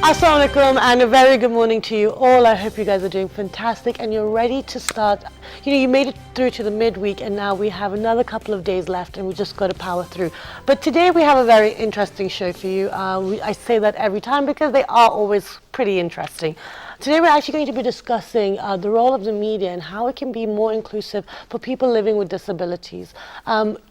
Assalamu alaikum and a very good morning to you all. I hope you guys are doing fantastic and you're ready to start. You know, you made it through to the midweek and now we have another couple of days left and we just got to power through. But today we have a very interesting show for you. I say that every time because they are always pretty interesting. Today we're actually going to be discussing the role of the media and how it can be more inclusive for people living with disabilities.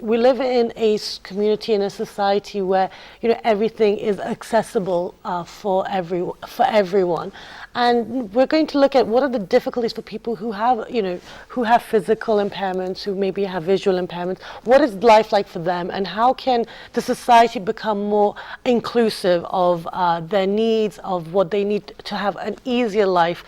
We live in a community, in a society where everything is accessible for everyone. And we're going to look at what are the difficulties for people who have physical impairments, who maybe have visual impairments. What is life like for them, and how can the society become more inclusive of their needs, of what they need to have an easier life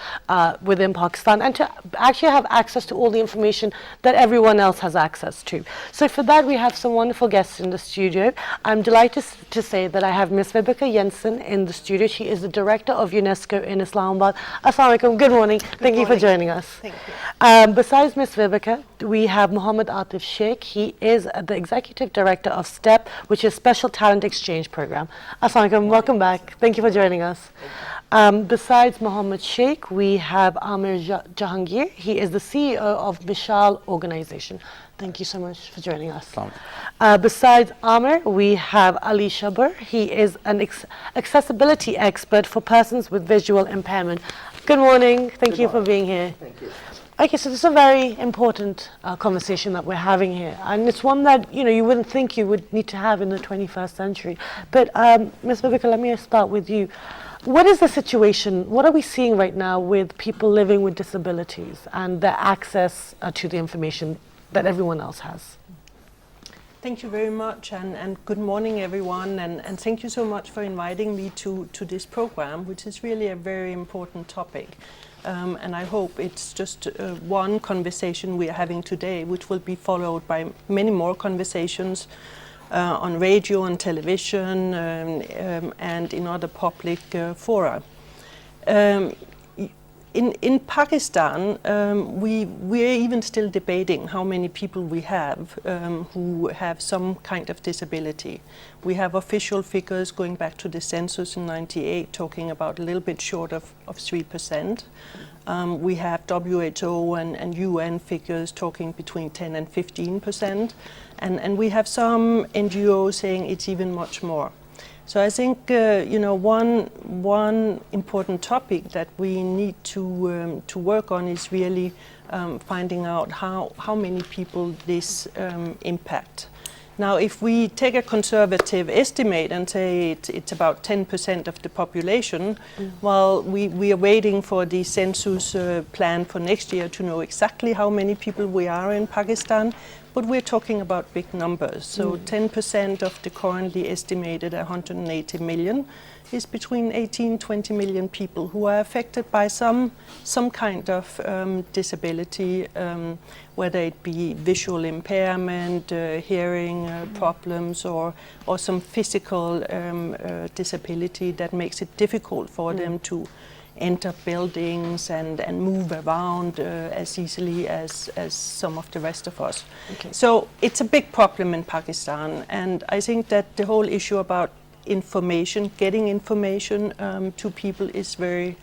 within Pakistan, and to actually have access to all the information that everyone else has access to. So for that, we have some wonderful guests in the studio. I'm delighted to say that I have Ms. Vibeke Jensen in the studio. She is the director of UNESCO in Islamabad. Assalamu alaikum. Good morning. Thank you for joining us. Thank you. Besides Ms. Vibeke, we have Mohammed Atif Sheikh. He is the executive director of STEP, which is Special Talent Exchange Program. Assalamu alaikum. Welcome back. Thank you for joining us. Besides Mohammed Sheikh, we have Amir Jahangir. He is the CEO of Mishal Organization. Thank you so much for joining us. Besides Amir, we have Ali Shabar. He is an accessibility expert for persons with visual impairment. Good morning. Thank you for being here. Thank you. Okay, so this is a very important conversation that we're having here, and it's one that you wouldn't think you would need to have in the 21st century. But Ms. Vibeke, let me start with you. What is the situation? What are we seeing right now with people living with disabilities and their access to the information that everyone else has? Thank you very much, and good morning, everyone, and thank you so much for inviting me to this program, which is really a very important topic. And I hope it's just one conversation we are having today, which will be followed by many more conversations on radio and television and in other public fora. In Pakistan, we're even still debating how many people we have who have some kind of disability. We have official figures going back to the census in '98 talking about a little bit short of 3%. We have WHO and UN figures talking between 10 and 15%. And we have some NGOs saying it's even much more. So I think one important topic that we need to work on is really finding out how many people this impact. Now, if we take a conservative estimate and say it's about 10% of the population, well, we are waiting for the census plan for next year to know exactly how many people we are in Pakistan. But we're talking about big numbers. So 10% of the currently estimated 180 million is between 18 and 20 million people who are affected by some kind of disability, whether it be visual impairment, hearing problems, or some physical disability that makes it difficult for them to enter buildings and move around as easily as some of the rest of us. Okay. So it's a big problem in Pakistan, and I think that the whole issue about information, getting information to people is very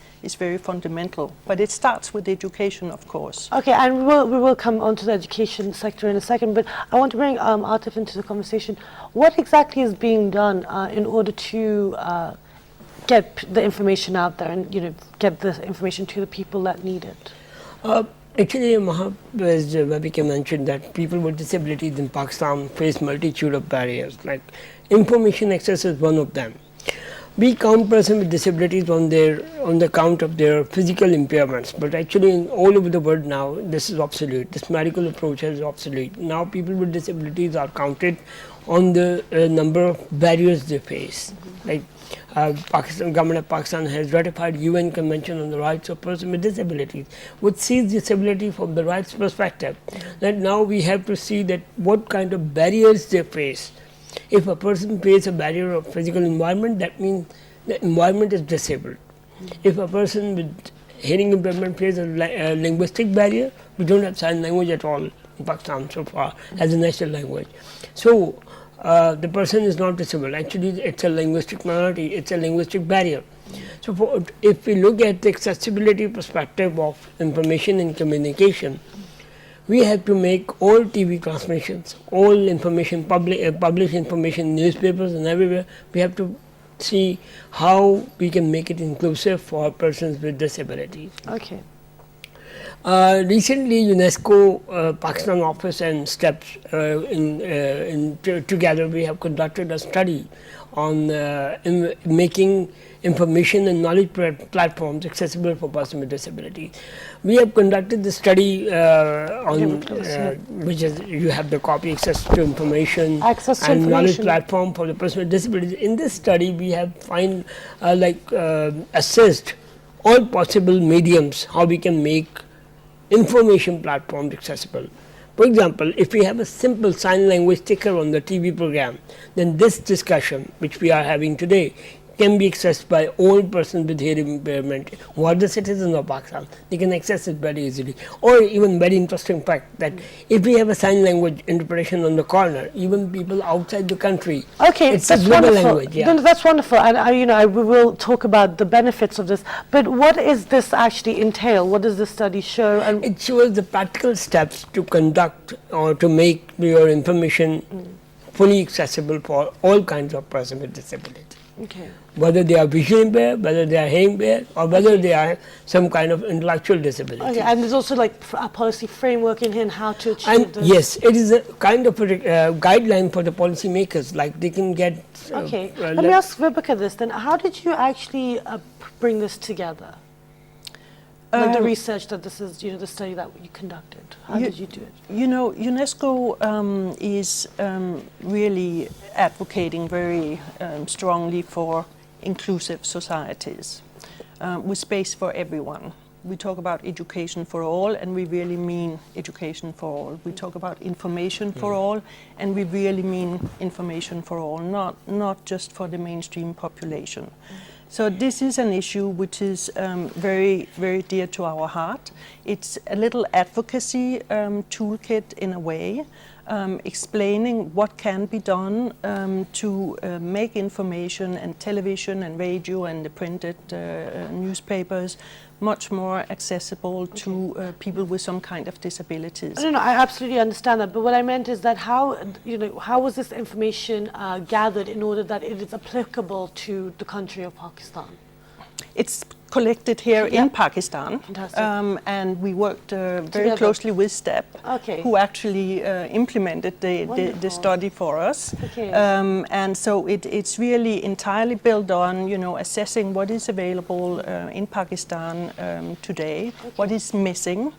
fundamental. But it starts with education, of course. Okay, and we will come on to the education sector in a second, but I want to bring Atif into the conversation. What exactly is being done in order to get the information out there and get the information to the people that need it? Actually, as Vibeke mentioned, that people with disabilities in Pakistan face multitude of barriers. Like information access is one of them. We count persons with disabilities on the count of their physical impairments, but actually all over the world now this is obsolete. This medical approach is obsolete. Now people with disabilities are counted on the number of barriers they face. Like government of Pakistan has ratified UN Convention on the Rights of Persons with Disabilities, which sees disability from the rights perspective. That now we have to see that what kind of barriers they face. If a person faces a barrier of physical environment, that means the environment is disabled. If a person with hearing impairment faces a linguistic barrier, we don't have sign language at all in Pakistan so far as a national language. So the person is not disabled. Actually, it's a linguistic minority, it's a linguistic barrier. So, if we look at the accessibility perspective of information and communication, we have to make all TV transmissions, all information, published information, newspapers and everywhere, we have to see how we can make it inclusive for persons with disabilities. Okay. Recently, UNESCO Pakistan office and STEPS together we have conducted a study on making information and knowledge platforms accessible for persons with disabilities. We have conducted the study on which is you have the copy access to information and knowledge platform for the person with disabilities. In this study, we have assessed all possible mediums how we can make information platforms accessible. For example, if we have a simple sign language sticker on the TV program, then this discussion which we are having today can be accessed by all persons with hearing impairment who are the citizens of Pakistan. They can access it very easily. Or even very interesting fact that if we have a sign language interpretation on the corner, even people outside the country, it's a global language. Yeah. That's wonderful, and we will talk about the benefits of this. But what is this actually entail? What does the study show? And it shows the practical steps to conduct or to make your information fully accessible for all kinds of persons with disability. Okay. Whether they are visually impaired, whether they are hearing impaired, or whether they are some kind of intellectual disability. Okay, and there's also like a policy framework in here and how to achieve this. Yes, it is a kind of a guideline for the policy makers, like they can get. Okay, let me ask Vibeke this then. How did you actually bring this together? Like the research that this is, the study that you conducted. How did you do it? UNESCO is really advocating very strongly for inclusive societies with space for everyone. We talk about education for all, and we really mean education for all. We talk about information for all, and we really mean information for all, not just for the mainstream population. So this is an issue which is very, very dear to our heart. It's a little advocacy toolkit in a way, explaining what can be done to make information and television and radio and the printed newspapers much more accessible to people with some kind of disabilities. No, I absolutely understand that. But what I meant is that how was this information gathered in order that it is applicable to the country of Pakistan? It's collected here in Pakistan, and we worked very closely with STEP, who actually implemented the study for us. And so it's really entirely built on assessing what is available in Pakistan today, what is missing,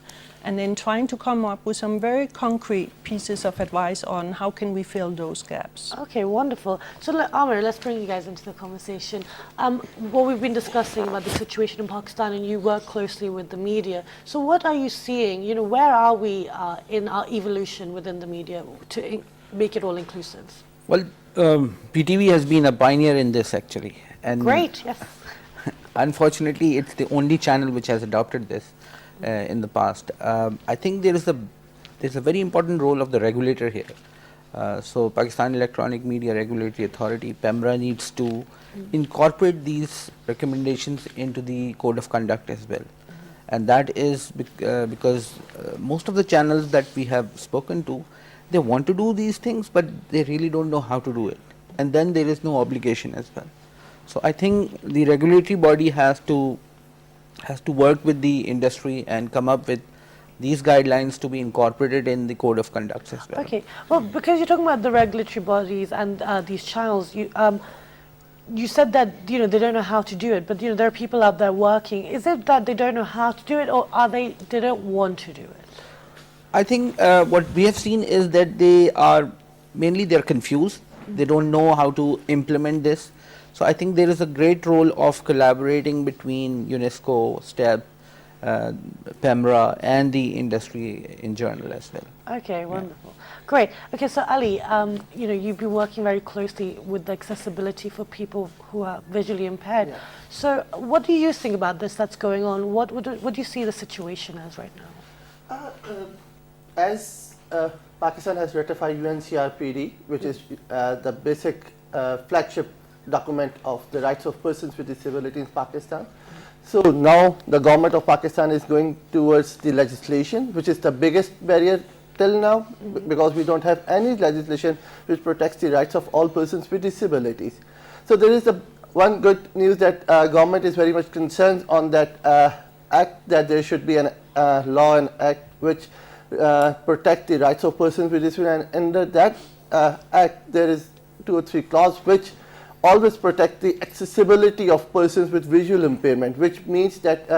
and then trying to come up with some very concrete pieces of advice on how can we fill those gaps. Okay, wonderful. So Amir, let's bring you guys into the conversation. What we've been discussing about the situation in Pakistan, and you work closely with the media. So what are you seeing? Where are we in our evolution within the media to make it all inclusive? Well, PTV has been a pioneer in this actually. And great, yes. Unfortunately, it's the only channel which has adopted this. In the past, I think there's a very important role of the regulator here. So Pakistan Electronic Media Regulatory Authority, PEMRA, needs to incorporate these recommendations into the code of conduct as well. And that is because most of the channels that we have spoken to, they want to do these things, but they really don't know how to do it. And then there is no obligation as well. So I think the regulatory body has to work with the industry and come up with these guidelines to be incorporated in the code of conduct as well. Okay, well, because you're talking about the regulatory bodies and these channels, you said that they don't know how to do it, but there are people out there working. Is it that they don't know how to do it, or are they don't want to do it? I think what we have seen is that they're confused. They don't know how to implement this. So I think there is a great role of collaborating between UNESCO, STEP, PEMRA, and the industry in general as well. Okay, wonderful. Great. Okay, so Ali, you've been working very closely with the accessibility for people who are visually impaired. Yeah. So what do you think about this that's going on? What do you see the situation as right now? As Pakistan has ratified UNCRPD, which is the basic flagship document of the rights of persons with disability in Pakistan. So now the government of Pakistan is going towards the legislation, which is the biggest barrier till now, because we don't have any legislation which protects the rights of all persons with disabilities. So there is one good news that government is very much concerned on that act, that there should be an law and act which protect the rights of persons with disability, and under that act there is 2 or 3 clauses which always protect the accessibility of persons with visual impairment, which means that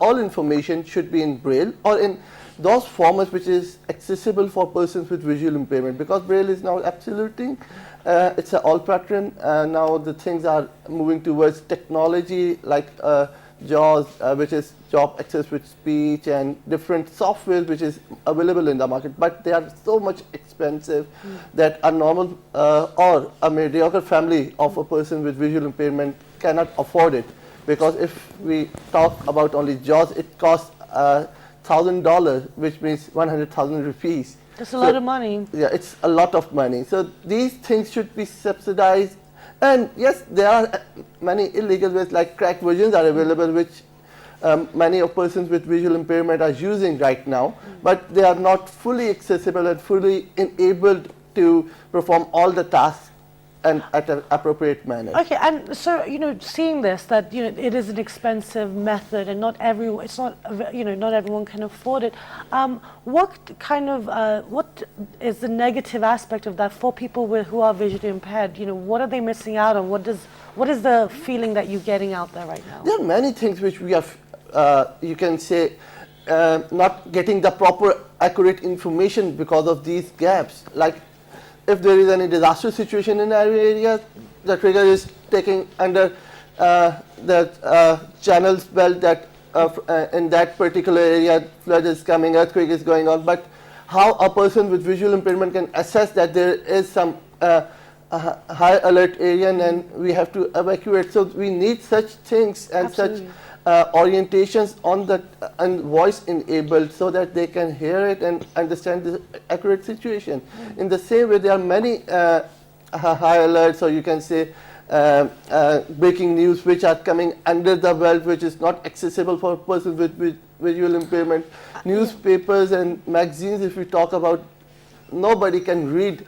all information should be in Braille or in those formats which is accessible for persons with visual impairment, because Braille is now absolute thing. It's an all pattern. Now the things are moving towards technology like JAWS, which is job access with speech, and different software which is available in the market, but they are so much expensive that a normal or a mediocre family of a person with visual impairment cannot afford it, because if we talk about only JAWS, it costs $1,000, which means 100,000 rupees. That's a lot of money. Yeah, it's a lot of money. So these things should be subsidized. And yes, there are many illegal ways, like cracked versions are available, which many of persons with visual impairment are using right now, but they are not fully accessible and fully enabled to perform all the tasks and at an appropriate manner. Okay, and so, seeing this, that, it is an expensive method and not everyone, it's not, not everyone can afford it. What is the negative aspect of that for people who are visually impaired? What are they missing out on? What is the feeling that you're getting out there right now? There are many things which we have, you can say, not getting the proper accurate information because of these gaps. Like, if there is any disaster situation in our area, the trigger is taking under the channels belt that in that particular area flood is coming, earthquake is going on. But how a person with visual impairment can assess that there is some high alert area and we have to evacuate? So we need such things and Absolutely. such orientations on that and voice enabled, so that they can hear it and understand the accurate situation. In the same way, there are many high alerts, or you can say breaking news, which are coming under the belt, which is not accessible for persons with visual impairment. Newspapers and magazines, if we talk about, nobody can read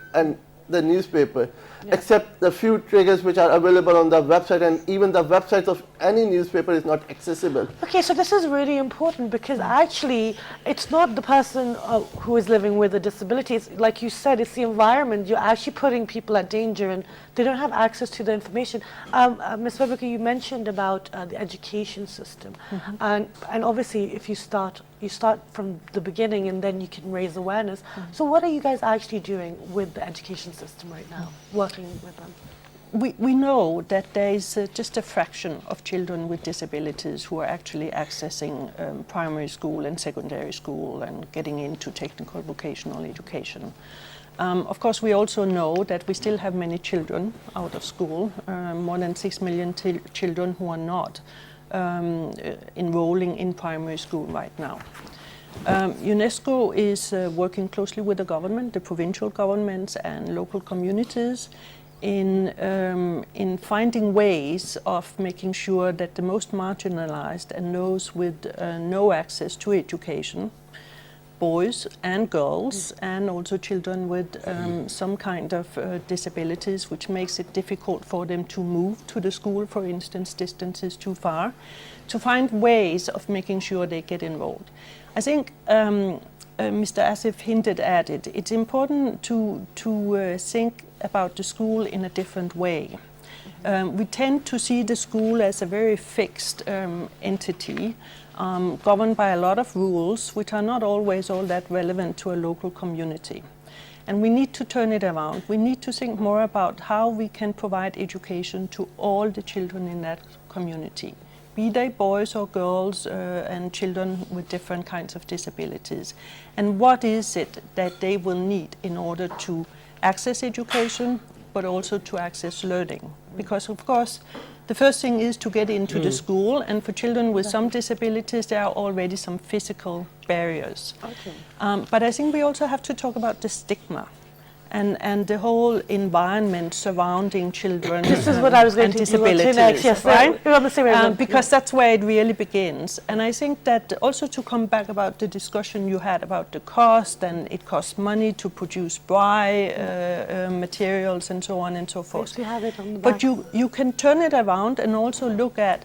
the newspaper except the few triggers which are available on the website, and even the websites of any newspaper is not accessible. Okay, so this is really important, because actually it's not the person who is living with a disability. It's, like you said, it's the environment. You're actually putting people at danger and they don't have access to the information. Ms. Webeke, you mentioned about the education system. And obviously if you start from the beginning and then you can raise awareness. So what are you guys actually doing with the education system right now, working with them? We know that there is just a fraction of children with disabilities who are actually accessing primary school and secondary school and getting into technical vocational education. Of course, we also know that we still have many children out of school, more than 6 million children who are not enrolling in primary school right now. UNESCO is working closely with the government, the provincial governments and local communities in finding ways of making sure that the most marginalized and those with no access to education, boys and girls, and also children with some kind of disabilities, which makes it difficult for them to move to the school, for instance, distance is too far, to find ways of making sure they get enrolled. I think Mr. Asif hinted at it. It's important to think about the school in a different way. We tend to see the school as a very fixed entity, governed by a lot of rules, which are not always all that relevant to a local community. And we need to turn it around. We need to think more about how we can provide education to all the children in that community, be they boys or girls and children with different kinds of disabilities. And what is it that they will need in order to access education, but also to access learning? Because of course, the first thing is to get into the school, and for children with some disabilities, there are already some physical barriers. Okay. But I think we also have to talk about the stigma. and the whole environment surrounding children This is what I was going and to move on to next. Yes, right? we're on the same wavelength. Because that's where it really begins. And I think that also to come back about the discussion you had about the cost, and it costs money to produce materials and so on and so forth. Yes, we have it on the back. But you can turn it around and also look at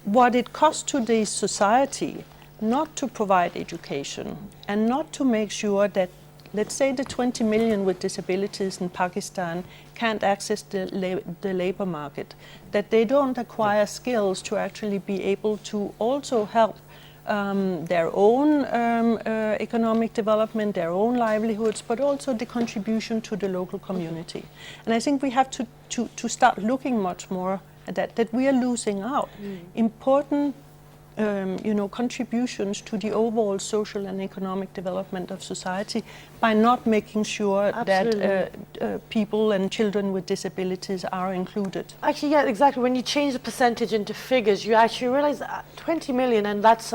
what it costs to the society not to provide education and not to make sure that, let's say, the 20 million with disabilities in Pakistan can't access the labor market, that they don't acquire skills to actually be able to also help their own economic development, their own livelihoods, but also the contribution to the local community. And I think we have to start looking much more at that we are losing out important contributions to the overall social and economic development of society by not making sure that people and children with disabilities are included. Actually, yeah, exactly. When you change the percentage into figures, you actually realize 20 million, and that's,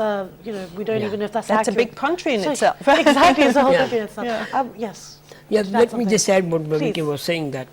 we don't even know if that's That's accurate. a big country in itself. Exactly, it's a whole Yeah. country in itself. Yeah. Yes. Yeah, That's let me something. just add what Please. Babike was saying, that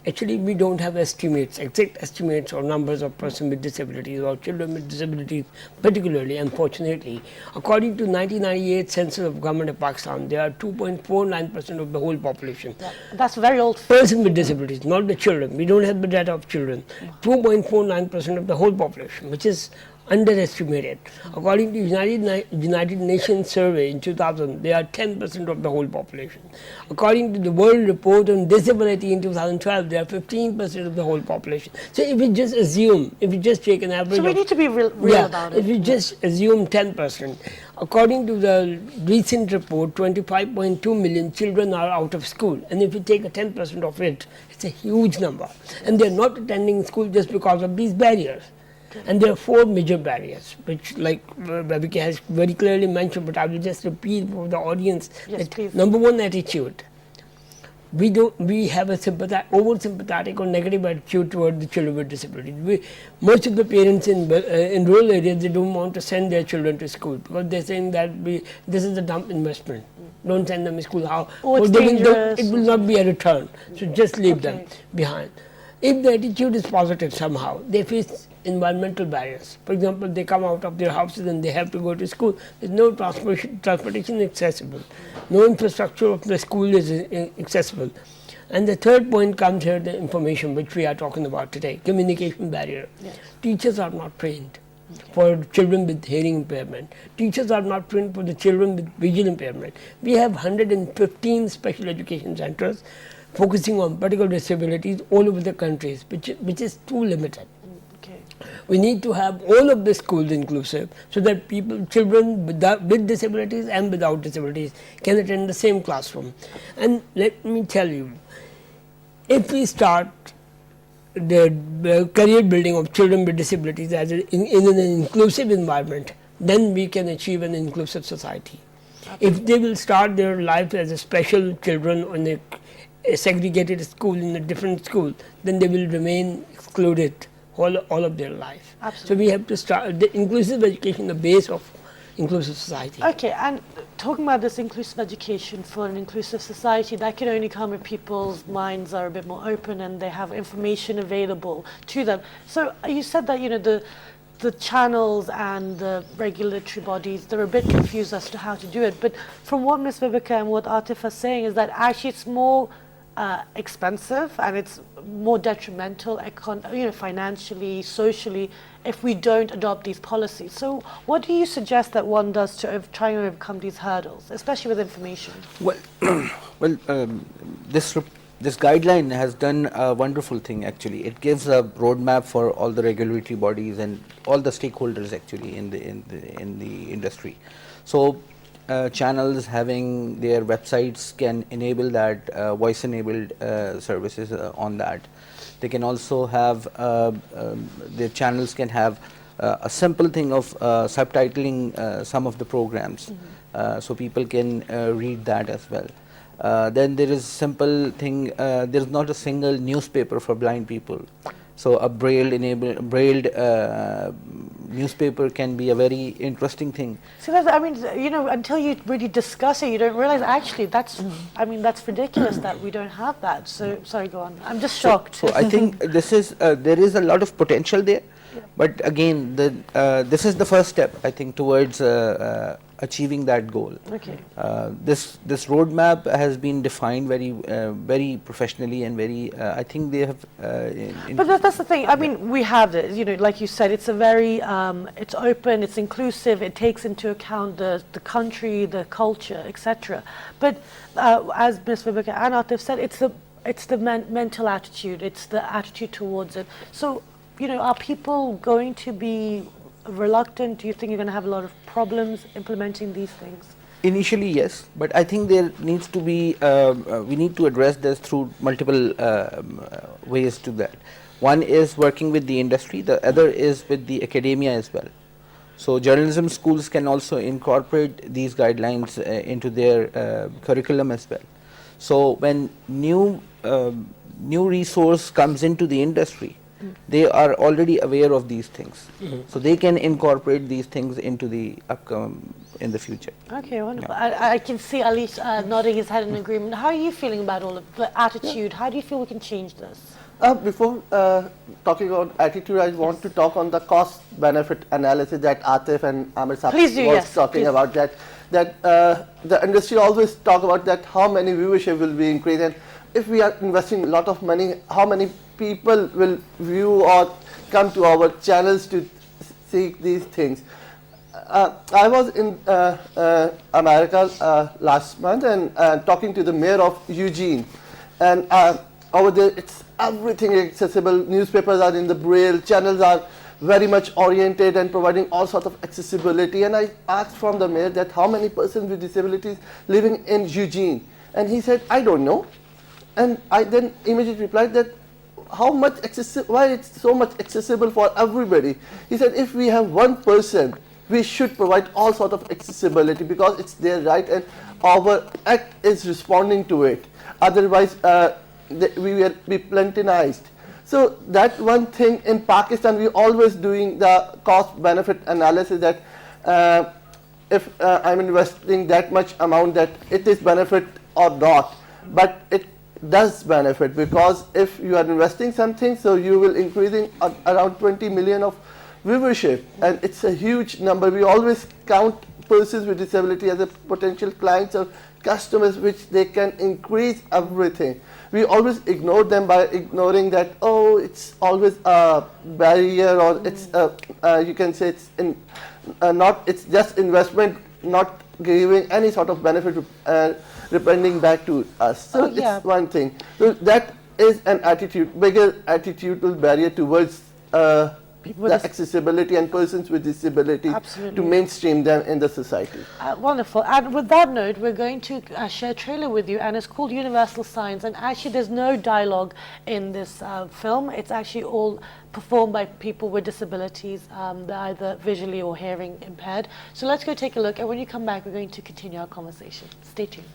actually we don't have exact estimates or numbers of persons with disabilities or children with disabilities particularly, unfortunately. According to 1998 census of Government of Pakistan, there are 2.49% of the whole population. Yeah, that's very old. Person with disabilities, not the children. We don't have the data of children. 2.49% of the whole population, which is underestimated. According to United Nations survey in 2000, they are 10% of the whole population. According to the World Report on Disability in 2012, they are 15% of the whole population. So if we just assume, if we just take an average So we of, need to be real about it. if we just assume 10%, according to the recent report, 25.2 million children are out of school, and if you take a 10% of it, it's a huge number, and they're not attending school just because of these barriers. And there are 4 major barriers, which, like Babike has very clearly mentioned, but I will just repeat for the audience. Yes, that please. Number one, attitude. We have a over-sympathetic or negative attitude toward the children with disabilities. Most of the parents in rural areas, they don't want to send their children to school because they're saying that this is a dumb investment. Don't send them to school. It's dangerous. It will not be a return. So just leave them behind. If the attitude is positive somehow, they face environmental barriers. For example, they come out of their houses and they have to go to school. There's no transportation accessible. No infrastructure of the school is accessible. And the third point comes here, the information which we are talking about today, communication barrier. Yes. Teachers are not trained for children with hearing impairment. Teachers are not trained for the children with visual impairment. We have 115 special education centers focusing on particular disabilities all over the countries, which is too limited. Okay. We need to have all of the schools inclusive so that children with disabilities and without disabilities can attend the same classroom. And let me tell you, if we start the career building of children with disabilities as in an inclusive environment, then we can achieve an inclusive society. If they will start their life as a special children in a segregated school, in a different school, then they will remain excluded all of their life. Absolutely. So we have to start the inclusive education, the base of inclusive society. Okay, and talking about this inclusive education for an inclusive society, that can only come if people's minds are a bit more open and they have information available to them. So you said that, the channels and the regulatory bodies, they're a bit confused as to how to do it. But from what Ms. Vibeke and what Atif is saying is that actually it's more expensive and it's more detrimental, financially, socially, if we don't adopt these policies. So what do you suggest that one does to try and overcome these hurdles, especially with information? This guideline has done a wonderful thing actually. It gives a roadmap for all the regulatory bodies and all the stakeholders actually in the industry. So channels having their websites can enable that voice enabled services on that. They can also have their channels can have a simple thing of subtitling some of the programs, so people can read that as well. Then there is simple thing, there is not a single newspaper for blind people. So a braille newspaper can be a very interesting thing. So that's, I mean, until you really discuss it, you don't realize actually that's, I mean, that's ridiculous that we don't have that. So, sorry, go on. I'm just shocked. So I think this is there is a lot of potential there, but again, this is the first step, I think, towards achieving that goal. Okay. This roadmap has been defined very professionally and very. I think they have. But that's the thing. I mean, we have it. Like you said, it's a very, it's open, it's inclusive, it takes into account the country, the culture, etc. But as Ms. Vibeke and Atif said, it's the mental attitude, it's the attitude towards it. So, are people going to be reluctant? Do you think you're going to have a lot of problems implementing these things? Initially, yes, but I think there needs to be, we need to address this through multiple ways to that. One is working with the industry, the other is with the academia as well. So journalism schools can also incorporate these guidelines into their curriculum as well. So when new resource comes into the industry, they are already aware of these things, so they can incorporate these things into the in the future. Okay, wonderful. I can see Ali nodding his head in agreement. How are you feeling about all of the attitude? How do you feel we can change this? Before talking about attitude, I want to talk on the cost-benefit analysis that Atif and Amir Sahib was talking about. That the industry always talk about that how many viewership will be increased, and if we are investing a lot of money, how many people will view or come to our channels to see these things. I was in America last month and talking to the mayor of Eugene, and over there it's everything accessible. Newspapers are in the braille, channels are very much oriented and providing all sorts of accessibility. And I asked from the mayor that how many persons with disabilities living in Eugene, and he said, I don't know. And I then immediately replied that why it's so much accessible for everybody. He said, if we have one person, we should provide all sort of accessibility because it's their right and our act is responding to it. Otherwise, we will be plantinized. So that one thing in Pakistan, we always doing the cost-benefit analysis that if I'm investing that much amount, that it is benefit or not. But it does benefit, because if you are investing something, so you will increasing around 20 million of viewership, and it's a huge number. We always count persons with disability as a potential clients or customers, which they can increase everything. We always ignore them by ignoring that, oh, it's always a barrier, or it's you can say it's it's just investment, not giving any sort of benefit returning back to us. So it's one thing. So that is an bigger attitudinal barrier towards the accessibility and persons with disability to mainstream them in the society. Wonderful. And with that note, we're going to share a trailer with you, and it's called Universal Signs. And actually, there's no dialogue in this film. It's actually all performed by people with disabilities, they're either visually or hearing impaired. So let's go take a look, and when you come back, we're going to continue our conversation. Stay tuned.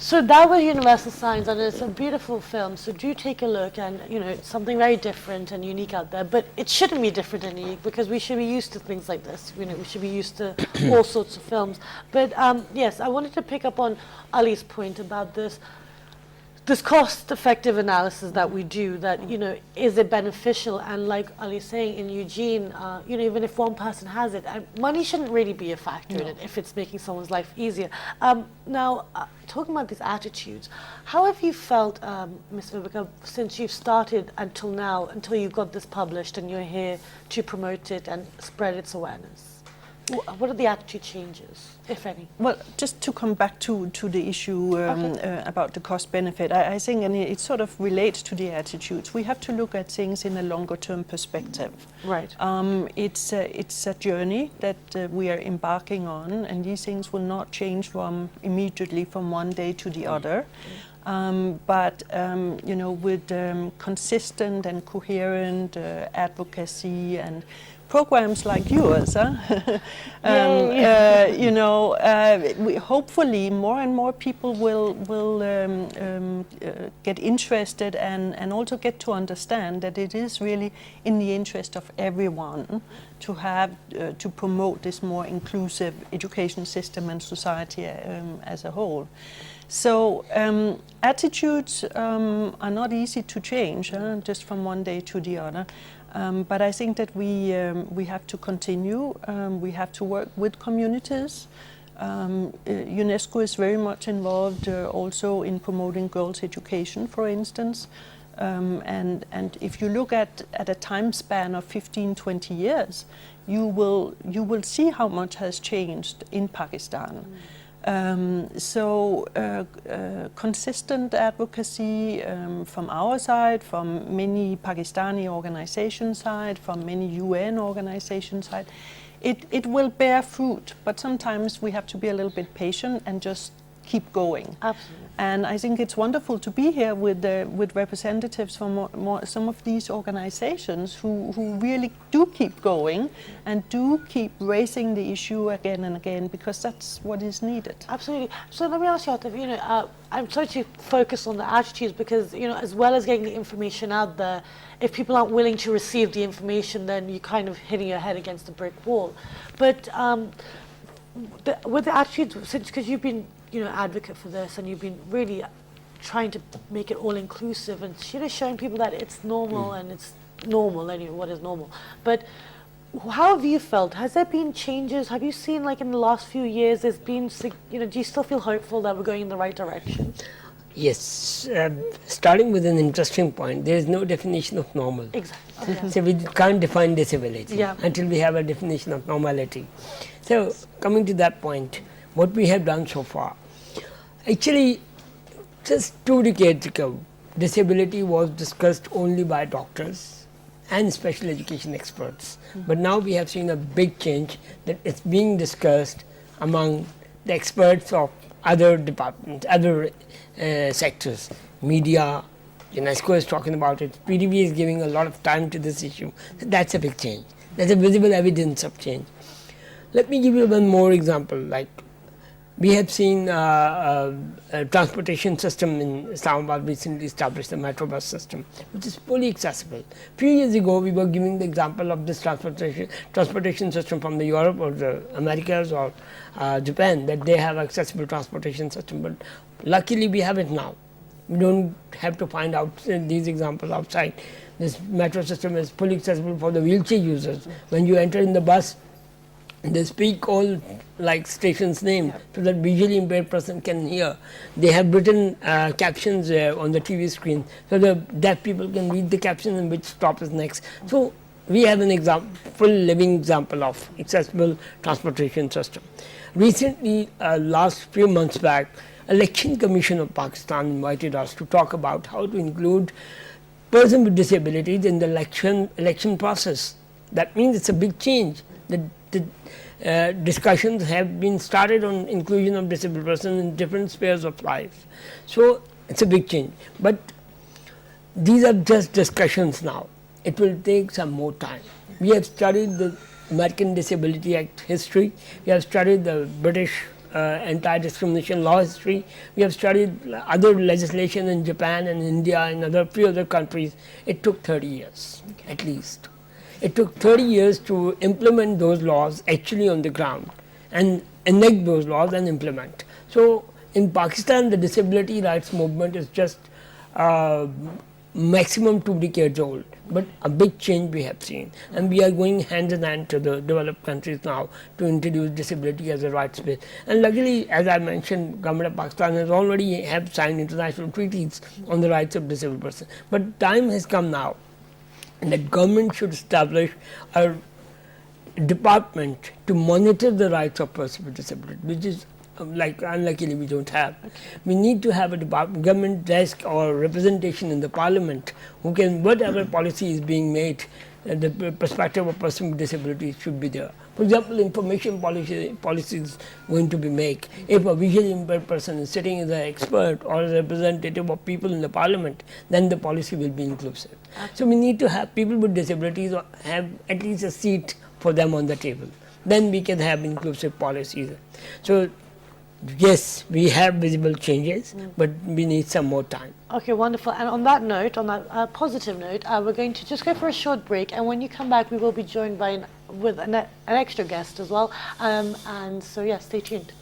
So that was Universal Signs, and it's a beautiful film. So do take a look, and it's something very different and unique out there. But it shouldn't be different and unique because we should be used to things like this. We should be used to all sorts of films. But yes, I wanted to pick up on Ali's point about this cost-effective analysis that we do, that, is it beneficial? And like Ali's saying, in Eugene, even if one person has it, money shouldn't really be a factor in it if it's making someone's life easier. Now, talking about these attitudes, how have you felt, Ms. Vibeke, since you've started until now, until you got this published and you're here to promote it and spread its awareness? What are the attitude changes, if any? Well, just to come back to the issue about the cost benefit, I think, and it sort of relates to the attitudes, we have to look at things in a longer term perspective. Right. It's a journey that we are embarking on, and these things will not change immediately from one day to the other. But with consistent and coherent advocacy and programs like yours, hopefully more and more people will get interested and also get to understand that it is really in the interest of everyone to have to promote this more inclusive education system and society as a whole. So attitudes are not easy to change just from one day to the other. But I think that we have to continue. We have to work with communities. UNESCO is very much involved also in promoting girls' education, for instance. And if you look at a time span of 15, 20 years, you will see how much has changed in Pakistan. Consistent advocacy from our side, from many Pakistani organizations' side, from many UN organizations' side, it will bear fruit. But sometimes we have to be a little bit patient and just keep going. Absolutely. And I think it's wonderful to be here with representatives from some of these organizations who really do keep going and do keep raising the issue again and again, because that's what is needed. Absolutely. So let me ask you, Atif, I'm sorry to focus on the attitudes because, as well as getting the information out there, if people aren't willing to receive the information, then you're kind of hitting your head against a brick wall. But with the attitudes, because you've been advocate for this, and you've been really trying to make it all inclusive and showing people that it's normal and it's normal anyway. What is normal? But how have you felt? Has there been changes? Have you seen, like in the last few years, there's been, do you still feel hopeful that we're going in the right direction? Yes. Starting with an interesting point, there is no definition of normal. Exactly. Okay. So we can't define disability until we have a definition of normality. So coming to that point, what we have done so far, actually just 2 decades ago, disability was discussed only by doctors and special education experts. But now we have seen a big change that it's being discussed among the experts of other departments, other sectors, media. UNESCO is talking about it. PTV is giving a lot of time to this issue. So that's a big change. That's a visible evidence of change. Let me give you one more example. Like we have seen a transportation system in Islamabad recently established, the metro bus system, which is fully accessible. A few years ago, we were giving the example of this transportation system from the Europe or the Americas or Japan, that they have accessible transportation system. But luckily, we have it now. We don't have to find out these examples outside. This metro system is fully accessible for the wheelchair users. When you enter in the bus, they speak all like station's name so that visually impaired person can hear. They have written captions on the TV screen so the deaf people can read the caption and which stop is next. So we have an example, full living example of accessible transportation system. Recently, last few months back, Election Commission of Pakistan invited us to talk about how to include persons with disabilities in the election process. That means it's a big change. The discussions have been started on inclusion of disabled persons in different spheres of life. So it's a big change. But these are just discussions now. It will take some more time. We have studied the American Disability Act history. We have studied the British anti-discrimination law history. We have studied other legislation in Japan and India and other few other countries. It took 30 years at least. It took 30 years to implement those laws actually on the ground and enact those laws and implement. So, in Pakistan the disability rights movement is just maximum 2 decades old, but a big change we have seen, and we are going hand in hand to the developed countries now to introduce disability as a rights base. And luckily, as I mentioned, government of Pakistan has already have signed international treaties on the rights of disabled persons. But time has come now that government should establish a department to monitor the rights of persons with disability, which is like unluckily we don't have. We need to have a government desk or representation in the parliament who can, whatever policy is being made, the perspective of person with disabilities should be there. For example, information policies going to be made. If a visually impaired person is sitting as an expert or a representative of people in the parliament, then the policy will be inclusive. So we need to have people with disabilities have at least a seat for them on the table. Then we can have inclusive policies. So yes, we have visible changes, but we need some more time. Okay, wonderful. And on that note, on that positive note, we're going to just go for a short break, and when you come back, we will be joined by with an extra guest as well. And so, yeah, stay tuned.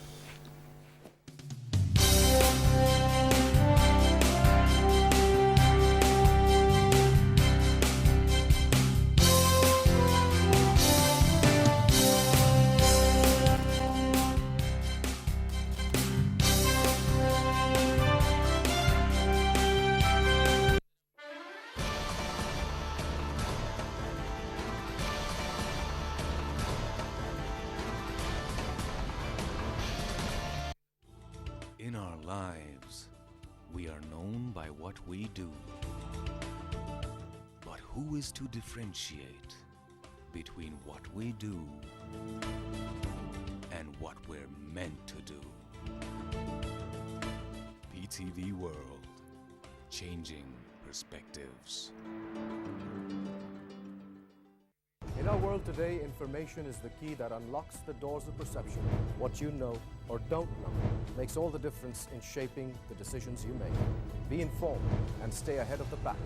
In our lives, we are known by what we do. But who is to differentiate between what we do and what we're meant to do? PTV World, changing perspectives. In our world today, information is the key that unlocks the doors of perception. What you know or don't know makes all the difference in shaping the decisions you make. Be informed and stay ahead of the pack.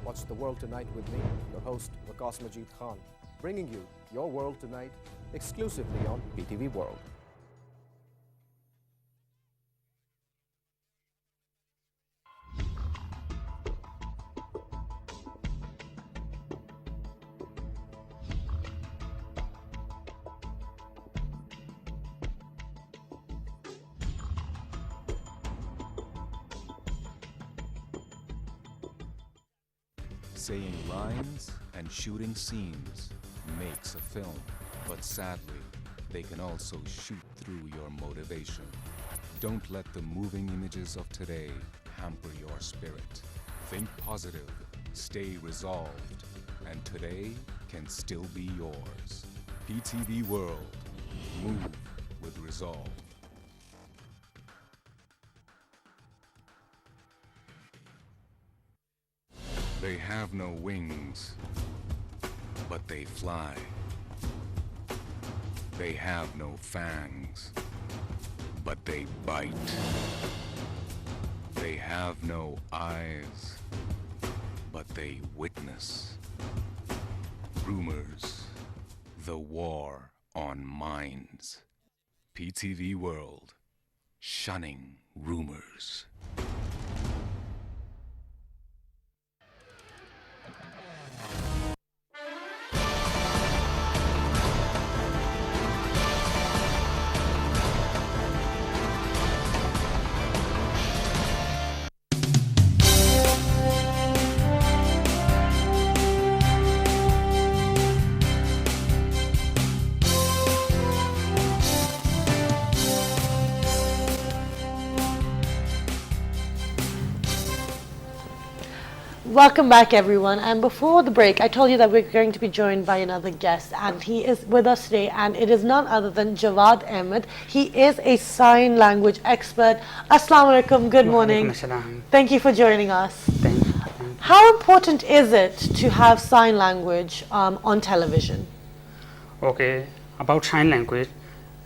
Watch The World Tonight with me, your host, Vikas Majid Khan, bringing you Your World Tonight exclusively on PTV World. Saying lines and shooting scenes makes a film, but sadly, they can also shoot through your motivation. Don't let the moving images of today hamper your spirit. Think positive, stay resolved, and today can still be yours. PTV World, move with resolve. They have no wings, but they fly. They have no fangs, but they bite. They have no eyes, but they witness. Rumors, the war on minds. PTV World, shunning rumors. Welcome back, everyone. And before the break, I told you that we're going to be joined by another guest, and he is with us today, and it is none other than Jawad Ahmed. He is a sign language expert. Assalamu alaikum, good morning. Thank you for joining us. Thank you. How important is it to have sign language on television? Okay, about sign language,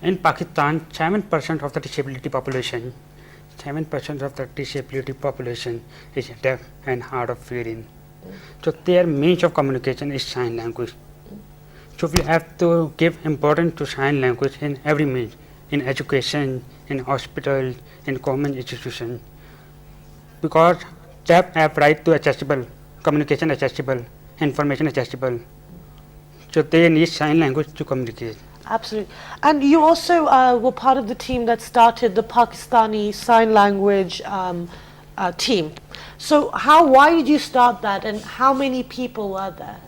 In Pakistan, 7% of the disability population, 7% of the disability population is deaf and hard of hearing. So their means of communication is sign language. So we have to give importance to sign language in every means, in education, in hospital, in common institution, because deaf have right to accessible, communication accessible, information accessible. So they need sign language to communicate. Absolutely. And you also were part of the team that started the Pakistani Sign Language team. So why did you start that, and how many people were there?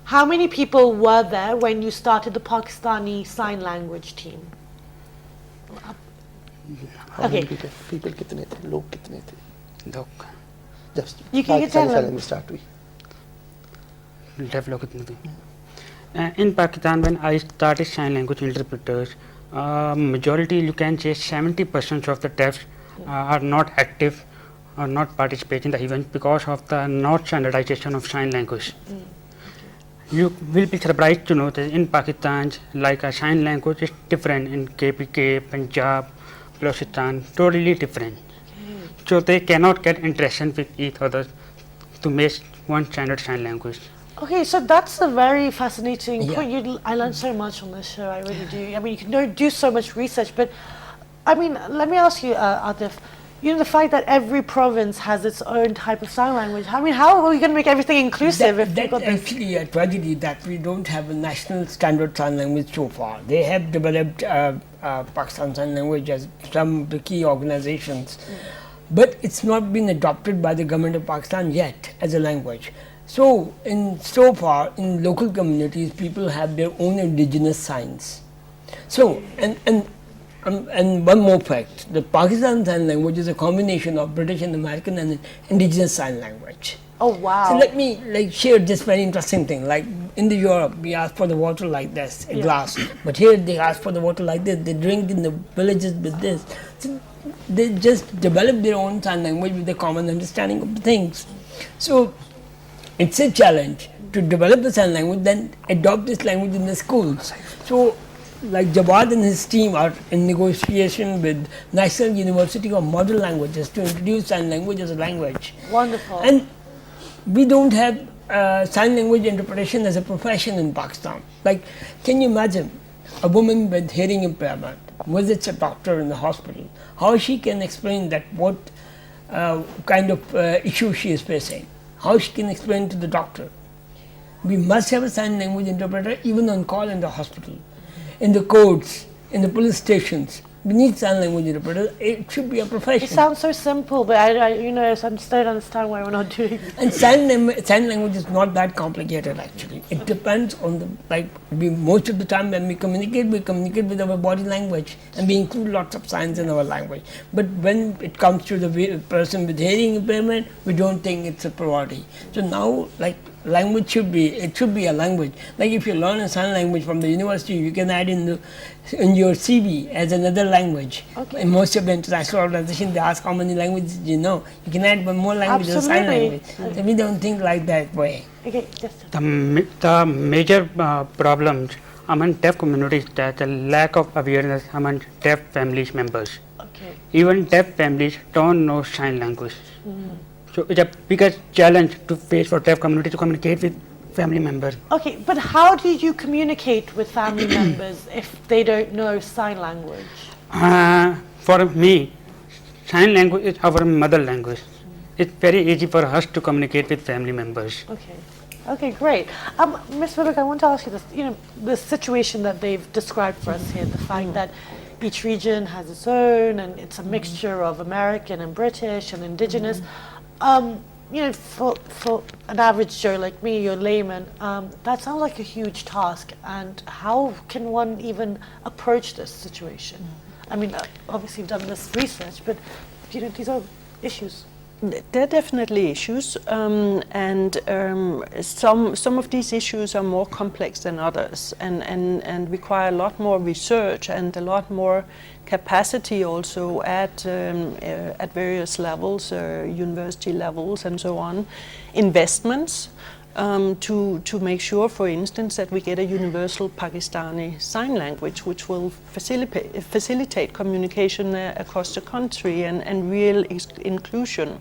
How many people were there when you started the Pakistani Sign Language team? How Okay. many people कितने थे? लोग कितने थे? Look, Just You can get Pakistani them. Sign Language start हुई. deaf लोग कितने थे? In Pakistan, when I started sign language interpreters, majority, you can say 70% of the deaf are not active or not participate in the event because of the not standardization of sign language. You will be surprised to know that in Pakistan, like a sign language is different in KPK, Punjab, Balochistan, totally different. So they cannot get interaction with each other to make one standard sign language. Okay, so that's a very fascinating Yeah. point. I learned so much on this show, I really do. I mean, you can do so much research, but I mean, let me ask you, Atif, the fact that every province has its own type of sign language, I mean, how are we going to make everything inclusive if we've That's got this? actually a tragedy that we don't have a national standard sign language so far. They have developed Pakistan Sign Language as some of the key organizations, but it's not been adopted by the government of Pakistan yet as a language. So far in local communities, people have their own indigenous signs. So and one more fact: the Pakistan Sign Language is a combination of British and American and indigenous sign language. Oh, wow. So let me share this very interesting thing. Like in the Europe, we ask for the water like this, a glass, but here they ask for the water like this. They drink in the villages with this. So they just develop their own sign language with a common understanding of the things. So it's a challenge to develop the sign language, then adopt this language in the schools. So like Jawad and his team are in negotiation with National University of Model Languages to introduce sign language as a language. Wonderful. And we don't have sign language interpretation as a profession in Pakistan. Like, can you imagine a woman with hearing impairment visits a doctor in the hospital, how she can explain that what kind of issue she is facing, how she can explain to the doctor. We must have a sign language interpreter even on call in the hospital, in the courts, in the police stations. We need sign language interpreter. It should be a profession. It sounds so simple, but I just don't understand why we're not doing it. And sign language is not that complicated actually. It depends on most of the time when we communicate with our body language, and we include lots of signs in our language. But when it comes to the person with hearing impairment, we don't think it's a priority. So now, language should be a language. Like if you learn a sign language from the university, you can add in your CV as another language. Okay. In most of the international organizations, they ask how many languages you know. You can add one more language as a sign Absolutely. language. So we don't think like that way. Okay, just The major problems among deaf communities is that the lack of awareness among deaf family members. okay. Even deaf families don't know sign language. So it's a biggest challenge to face for deaf community to communicate with family members. Okay, but how do you communicate with family members if they don't know sign language? For me, sign language is our mother language. It's very easy for us to communicate with family members. Okay. Okay, great. Ms. Vivek, I want to ask you this. The situation that they've described for us here, the fact that each region has its own, and it's a mixture of American and British and indigenous. For an average Joe like me, you're a layman, that sounds like a huge task. And how can one even approach this situation? I mean, obviously you've done this research, but these are issues. There are definitely issues, and some of these issues are more complex than others, and require a lot more research and a lot more capacity also at various levels, university levels, and so on. Investments. to make sure, for instance, that we get a universal Pakistani sign language, which will facilitate communication across the country and real inclusion.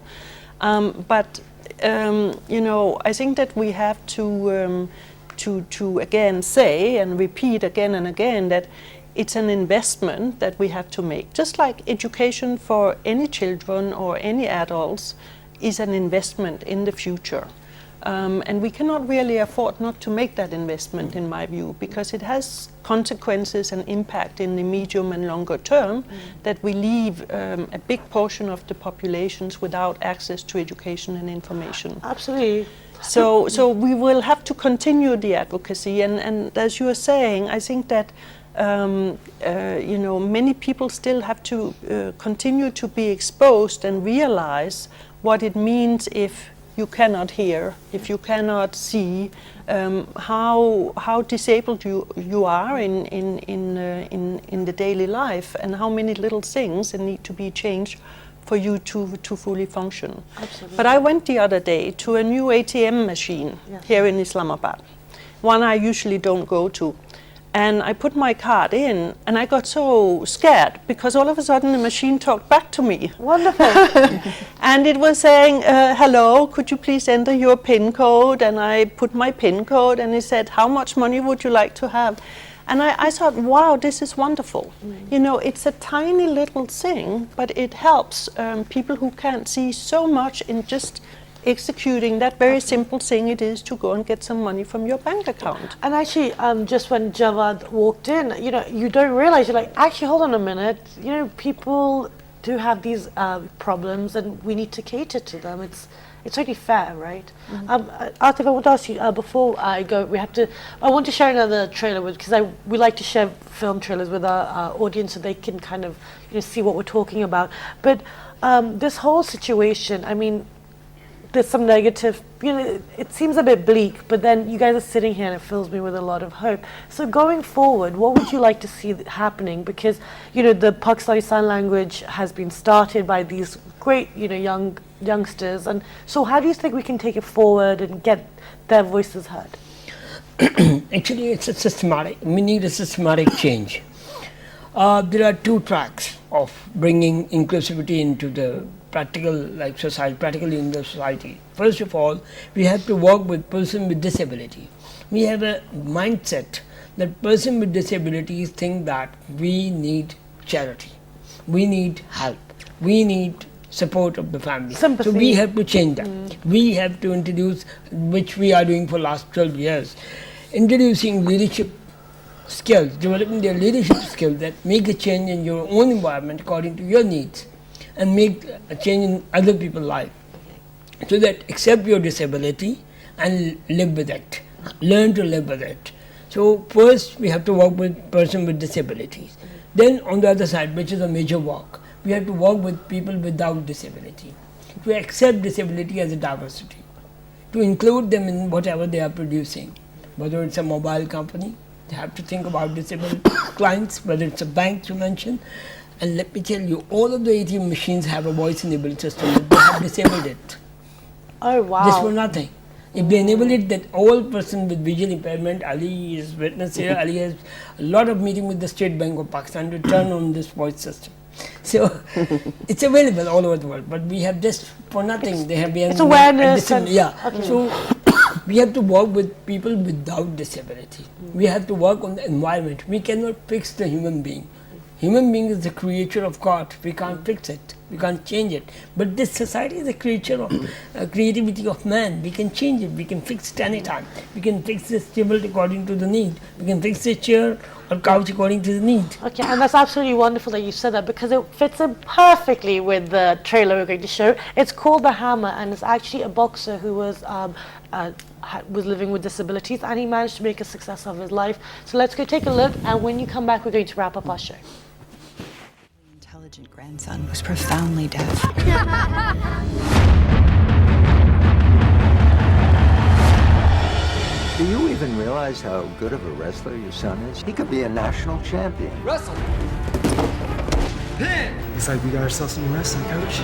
But you know, I think that we have to again say and repeat again and again that it's an investment that we have to make. Just like education for any children or any adults is an investment in the future. And we cannot really afford not to make that investment, in my view, because it has consequences and impact in the medium and longer term that we leave a big portion of the populations without access to education and information. Absolutely. So we will have to continue the advocacy, and as you are saying, I think that you know, many people still have to continue to be exposed and realize what it means if you cannot hear, if you cannot see, how disabled you are in the daily life, and how many little things need to be changed for you to fully function. Absolutely. But I went the other day to a new ATM machine here in Islamabad, one I usually don't go to. And I put my card in, and I got so scared because all of a sudden the machine talked back to me. Wonderful. And it was saying, hello, could you please enter your PIN code? And I put my PIN code, and it said, how much money would you like to have? And I thought, wow, this is wonderful. You know, it's a tiny little thing, but it helps people who can't see so much in just executing that very simple thing it is to go and get some money from your bank account. And actually, just when Javad walked in, you know, you don't realize, you're like, actually, hold on a minute, you know, people do have these problems and we need to cater to them. It's only fair, right? Atif, I want to ask you, before I go, I want to share another trailer because we like to share film trailers with our audience so they can kind of, you know, see what we're talking about. But this whole situation, I mean, there's some negative, you know, it seems a bit bleak, but then you guys are sitting here and it fills me with a lot of hope. So going forward, what would you like to see happening? Because, you know, the Pakistani Sign Language has been started by these great, you know, youngsters. And so how do you think we can take it forward and get their voices heard? Actually, it's a systematic, we need a systematic change. There are two tracks of bringing inclusivity into the practical, like society, practically in the society. First of all, we have to work with person with disability. We have a mindset that person with disabilities think that we need charity, we need help, we need support of the family. Sympathy. So we have to change that. We have to introduce, which we are doing for last 12 years, introducing leadership skills, developing their leadership skills that make a change in your own environment according to your needs, and make a change in other people's life, so that accept your disability and live with it, learn to live with it. So first we have to work with person with disabilities. Then on the other side, which is a major work, we have to work with people without disability, to accept disability as a diversity, to include them in whatever they are producing, whether it's a mobile company, they have to think about disabled clients, whether it's a bank you mentioned. And let me tell you, all of the ATM machines have a voice-enabled system, but they have disabled it. Oh, wow. Just for nothing. If they enable it, that all person with visual impairment, Ali is witness here, Ali has a lot of meeting with the State Bank of Pakistan to turn on this voice system. So it's available all over the world, but we have just for nothing. They have been it's awareness. Yeah. Okay. So we have to work with people without disability. We have to work on the environment. We cannot fix the human being. Human being is the creature of God. We can't fix it. We can't change it. But this society is a creature of creativity of man. We can change it. We can fix it anytime. We can fix this table according to the need. We can fix this chair or couch according to the need. Okay, and that's absolutely wonderful that you said that, because it fits in perfectly with the trailer we're going to show. It's called The Hammer, and it's actually a boxer who was living with disabilities, and he managed to make a success of his life. So let's go take a look, and when you come back, we're going to wrap up our show. Intelligent grandson was profoundly deaf. Do you even realize how good of a wrestler your son is? He could be a national champion. Wrestle! Pin! Looks like we got ourselves some wrestling, coach.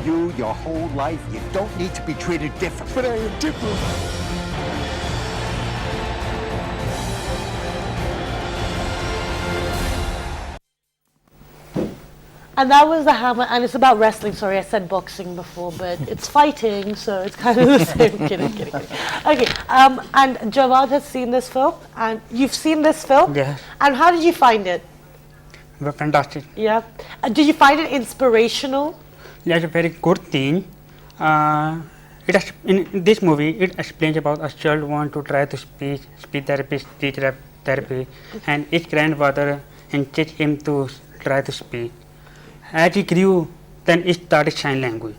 you your whole life. You don't need to be treated different. But I am different. And that was the hammer, and it's about wrestling. Sorry, I said boxing before, but it's fighting, so it's kind of the same. Kidding. Okay, and Jawad has seen this film, and you've seen this film? Yes. And how did you find it? Fantastic. Yeah. Did you find it inspirational? That's a very good thing. In this movie, it explains about a child want to try to speech therapy, speech therapy, and his grandfather encouraged him to try to speak. As he grew, then he started sign language.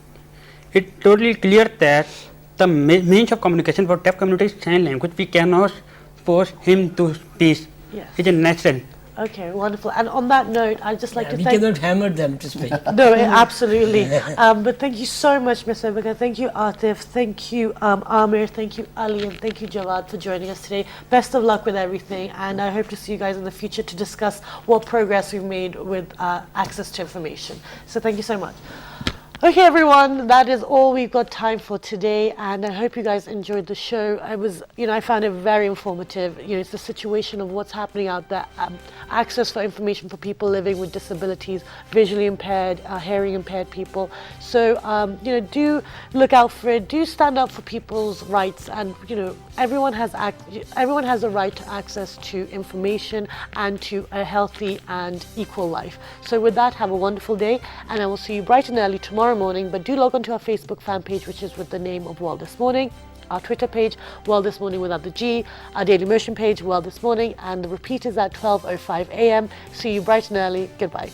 It totally clear that the means of communication for deaf community is sign language. We cannot force him to speak. Yes. It's a natural. Okay, wonderful. And on that note, I'd just like to we thank... cannot hammer them to speak. No, absolutely. But thank you so much, Ms. Abika. Thank you, Atif. Thank you, Amir. Thank you, Ali. And thank you, Jawad, for joining us today. Best of luck with everything. And I hope to see you guys in the future to discuss what progress we've made with access to information. So thank you so much. Okay, everyone, that is all we've got time for today, and I hope you guys enjoyed the show. I found it very informative. It's the situation of what's happening out there, access for information for people living with disabilities, visually impaired, hearing impaired people. So, do look out for it. Do stand up for people's rights, and everyone has a right to access to information and to a healthy and equal life. So, with that, have a wonderful day, and I will see you bright and early tomorrow morning. But do log on to our Facebook fan page, which is with the name of World This Morning, our Twitter page, World This Morning without the G, our Daily Motion page, World This Morning, and the repeat is at 12:05 a.m. See you bright and early. Goodbye.